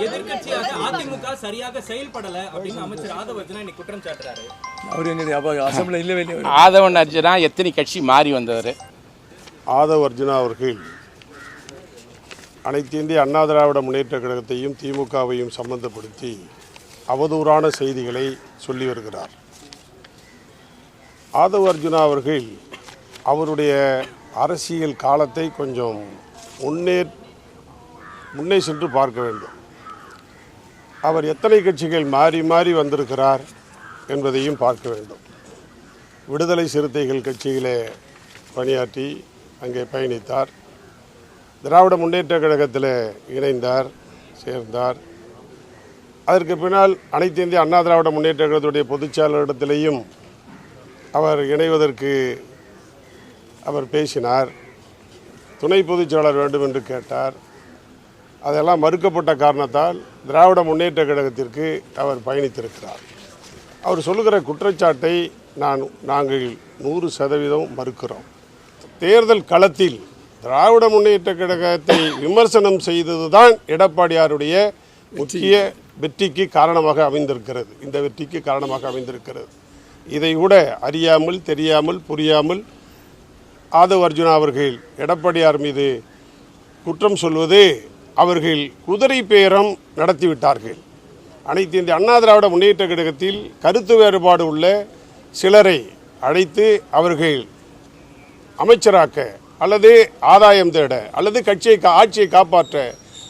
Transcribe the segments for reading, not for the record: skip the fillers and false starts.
எதிர்க்கட்சியாக அதிமுக சரியாக செயல்படல அப்படின்னு அமைச்சர் ஆதவ அர்ஜுனா இன்னைக்கு குற்றம் சாட்டுறாரு. ஆதவன் அர்ஜுனா எத்தனை கட்சி மாறி வந்தவர்? ஆதவ அர்ஜுனா அவர்கள் அனைத்து இந்திய அண்ணா திராவிட முன்னேற்ற கழகத்தையும் திமுகவையும் சம்பந்தப்படுத்தி அவதூறான செய்திகளை சொல்லி வருகிறார். ஆதவ அர்ஜுனா அவர்கள் அவருடைய அரசியல் காலத்தை கொஞ்சம் முன்னே சென்று பார்க்க வேண்டும். அவர் எத்தனை கட்சிகள் மாறி மாறி வந்திருக்கிறார் என்பதையும் பார்க்க வேண்டும். விடுதலை சிறுத்தைகள் கட்சியிலே பணியாற்றி அங்கே பயணித்தார். திராவிட முன்னேற்ற கழகத்தில் இணைந்தார், சேர்ந்தார். அதற்கு பின்னால் அனைத்து இந்திய அண்ணா திராவிட முன்னேற்ற கழகத்துடைய பொதுச்செயலாளரிடத்திலேயும் அவர் இணைவதற்கு அவர் பேசினார். துணை பொதுச்செயலாளர் வேண்டும் என்று கேட்டார். அதெல்லாம் மறுக்கப்பட்ட காரணத்தால் திராவிட முன்னேற்ற கழகத்திற்கு அவர் பயணித்திருக்கிறார். அவர் சொல்லுகிற குற்றச்சாட்டை நாங்கள் 100% மறுக்கிறோம். தேர்தல் களத்தில் திராவிட முன்னேற்ற கழகத்தை விமர்சனம் செய்ததுதான் எடப்பாடியாருடைய முக்கிய வெற்றிக்கு காரணமாக அமைந்திருக்கிறது. இந்த வெற்றிக்கு காரணமாக அமைந்திருக்கிறது. இதை கூட அறியாமல், தெரியாமல், புரியாமல் ஆதவ அர்ஜுனா அவர்கள் எடப்பாடியார் மீது குற்றம் சொல்வது, அவர்கள் குதிரை பேரம் நடத்திவிட்டார்கள். அனைத்து இந்திய அண்ணா திராவிட முன்னேற்ற கழகத்தில் கருத்து வேறுபாடு உள்ள சிலரை அழைத்து அவர்கள் அமைச்சராக்க அல்லது ஆதாயம் தேட அல்லது ஆட்சியை காப்பாற்ற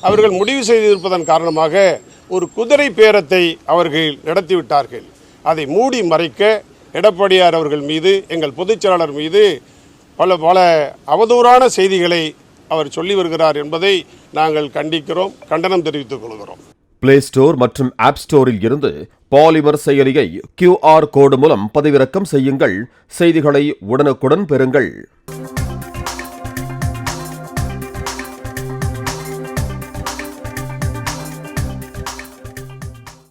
அவர்கள் முடிவு செய்திருப்பதன் காரணமாக ஒரு குதிரை பேரத்தை அவர்கள் நடத்திவிட்டார்கள். அதை மூடி மறைக்க எடப்பாடியார் அவர்கள் மீது, எங்கள் பொதுச்செயலாளர் மீது பல அவதூறான செய்திகளை அவர் சொல்லி வருகிறார் என்பதை நாங்கள் கண்டிக்கிறோம், கண்டனம் தெரிவித்துக் கொள்கிறோம். பிளே ஸ்டோர் மற்றும் ஆப் ஸ்டோரில் இருந்து பாலிமர் செயலியை QR கோடு மூலம் பதிவிறக்கம் செய்யுங்கள். செய்திகளை உடனுக்குடன் பெறுங்கள்.